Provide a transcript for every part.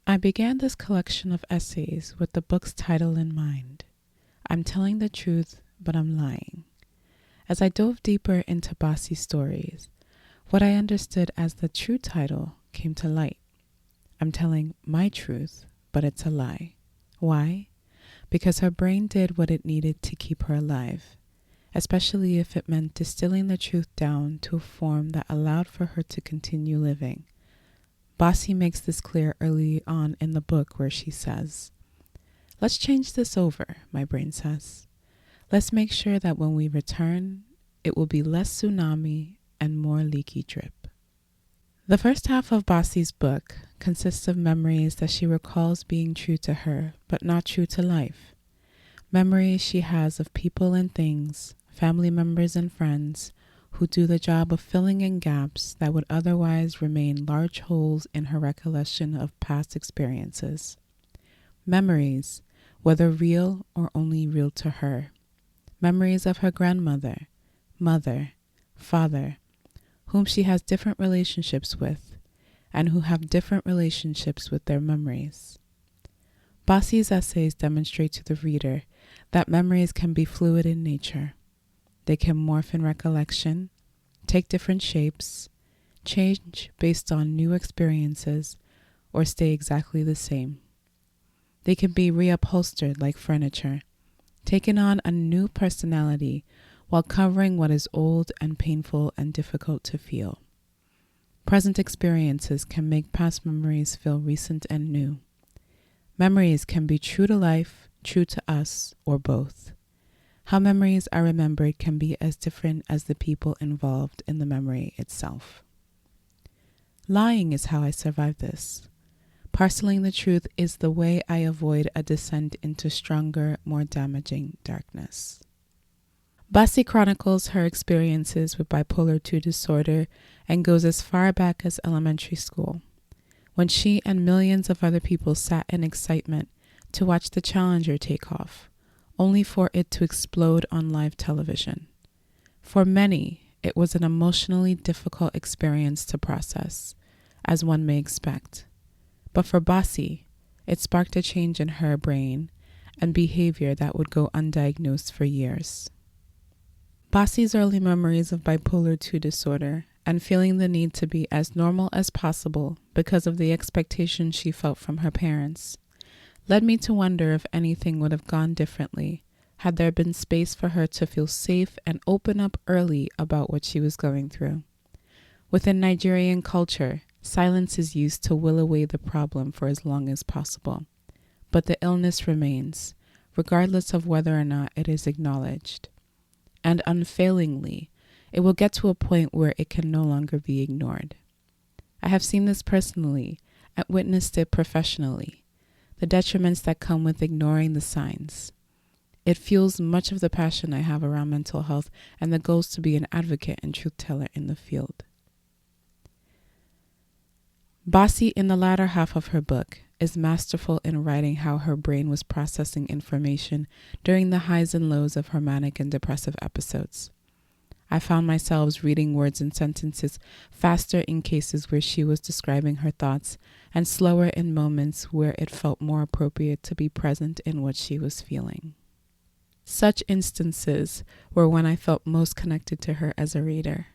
I began this collection of essays with the book's title in mind. I'm telling the truth, but I'm lying. As I dove deeper into Bassey's stories, what I understood as the true title came to light. I'm telling my truth, but it's a lie. Why? Because her brain did what it needed to keep her alive, especially if it meant distilling the truth down to a form that allowed for her to continue living. Bassey makes this clear early on in the book where she says, "Let's change this over," my brain says. "Let's make sure that when we return, it will be less tsunami and more leaky drip." The first half of Bassey's book consists of memories that she recalls being true to her, but not true to life. Memories she has of people and things, family members and friends, who do the job of filling in gaps that would otherwise remain large holes in her recollection of past experiences. Memories, whether real or only real to her. Memories of her grandmother, mother, father, whom she has different relationships with, and who have different relationships with their memories. Bassey's essays demonstrate to the reader that memories can be fluid in nature. They can morph in recollection, take different shapes, change based on new experiences, or stay exactly the same. They can be reupholstered like furniture, taking on a new personality while covering what is old and painful and difficult to feel. Present experiences can make past memories feel recent and new. Memories can be true to life, true to us, or both. How memories are remembered can be as different as the people involved in the memory itself. Lying is how I survive this. Parceling the truth is the way I avoid a descent into stronger, more damaging darkness. Bassey chronicles her experiences with bipolar II disorder and goes as far back as elementary school, when she and millions of other people sat in excitement to watch the Challenger take off, only for it to explode on live television. For many, it was an emotionally difficult experience to process, as one may expect. But for Bassey, it sparked a change in her brain and behavior that would go undiagnosed for years. Bassey's early memories of bipolar II disorder and feeling the need to be as normal as possible because of the expectations she felt from her parents led me to wonder if anything would have gone differently had there been space for her to feel safe and open up early about what she was going through. Within Nigerian culture, silence is used to will away the problem for as long as possible, but the illness remains, regardless of whether or not it is acknowledged. And unfailingly, it will get to a point where it can no longer be ignored. I have seen this personally and witnessed it professionally, the detriments that come with ignoring the signs. It fuels much of the passion I have around mental health and the goals to be an advocate and truth teller in the field. Bassey, in the latter half of her book, is masterful in writing how her brain was processing information during the highs and lows of her manic and depressive episodes. I found myself reading words and sentences faster in cases where she was describing her thoughts and slower in moments where it felt more appropriate to be present in what she was feeling. Such instances were when I felt most connected to her as a reader.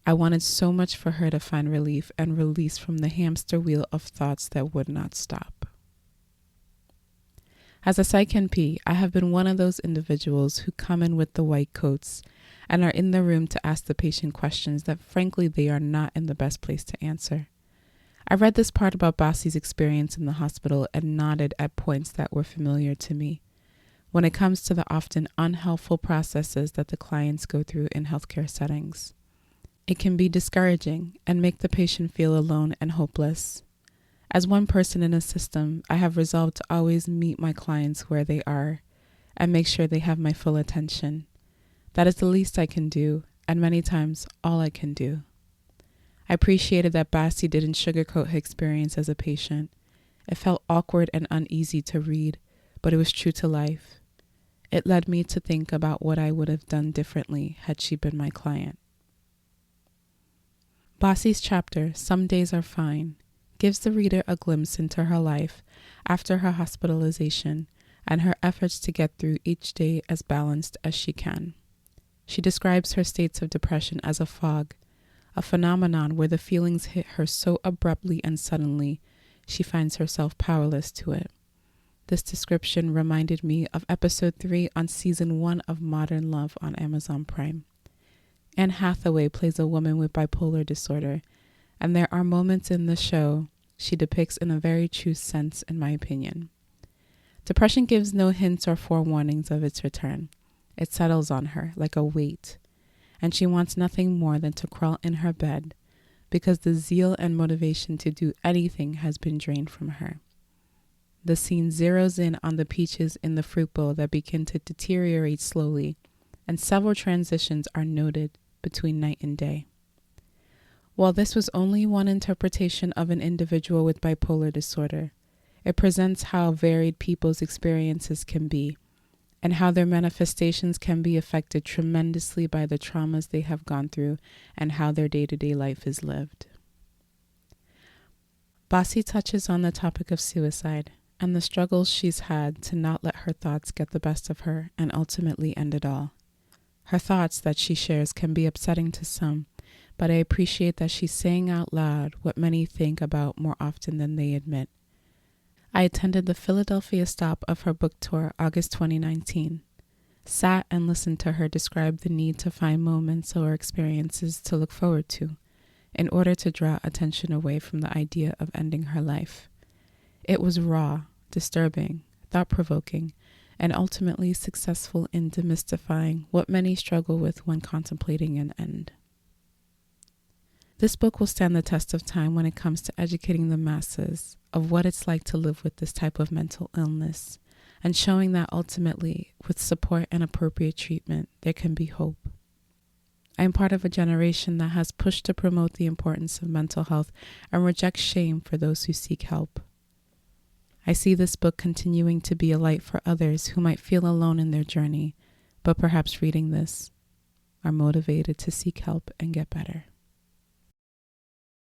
I wanted so much for her to find relief and release from the hamster wheel of thoughts that would not stop. As a Psych NP, I have been one of those individuals who come in with the white coats and are in the room to ask the patient questions that frankly they are not in the best place to answer. I read this part about Bassey's experience in the hospital and nodded at points that were familiar to me when it comes to the often unhelpful processes that the clients go through in healthcare settings. It can be discouraging and make the patient feel alone and hopeless. As one person in a system, I have resolved to always meet my clients where they are and make sure they have my full attention. That is the least I can do, and many times all I can do. I appreciated that Bassey didn't sugarcoat her experience as a patient. It felt awkward and uneasy to read, but it was true to life. It led me to think about what I would have done differently had she been my client. Bassey's chapter, "Some Days Are Fine," gives the reader a glimpse into her life after her hospitalization and her efforts to get through each day as balanced as she can. She describes her states of depression as a fog, a phenomenon where the feelings hit her so abruptly and suddenly she finds herself powerless to it. This description reminded me of episode 3 on season 1 of Modern Love on Amazon Prime. Anne Hathaway plays a woman with bipolar disorder, and there are moments in the show she depicts in a very true sense, in my opinion. Depression gives no hints or forewarnings of its return. It settles on her like a weight, and she wants nothing more than to crawl in her bed because the zeal and motivation to do anything has been drained from her. The scene zeroes in on the peaches in the fruit bowl that begin to deteriorate slowly, and several transitions are noted between night and day. While this was only one interpretation of an individual with bipolar disorder, it presents how varied people's experiences can be, and how their manifestations can be affected tremendously by the traumas they have gone through and how their day-to-day life is lived. Bassey touches on the topic of suicide and the struggles she's had to not let her thoughts get the best of her and ultimately end it all. Her thoughts that she shares can be upsetting to some, but I appreciate that she's saying out loud what many think about more often than they admit. I attended the Philadelphia stop of her book tour August 2019, sat and listened to her describe the need to find moments or experiences to look forward to in order to draw attention away from the idea of ending her life. It was raw, disturbing, thought-provoking, and ultimately successful in demystifying what many struggle with when contemplating an end. This book will stand the test of time when it comes to educating the masses of what it's like to live with this type of mental illness, and showing that ultimately, with support and appropriate treatment, there can be hope. I am part of a generation that has pushed to promote the importance of mental health and reject shame for those who seek help. I see this book continuing to be a light for others who might feel alone in their journey, but perhaps reading this are motivated to seek help and get better.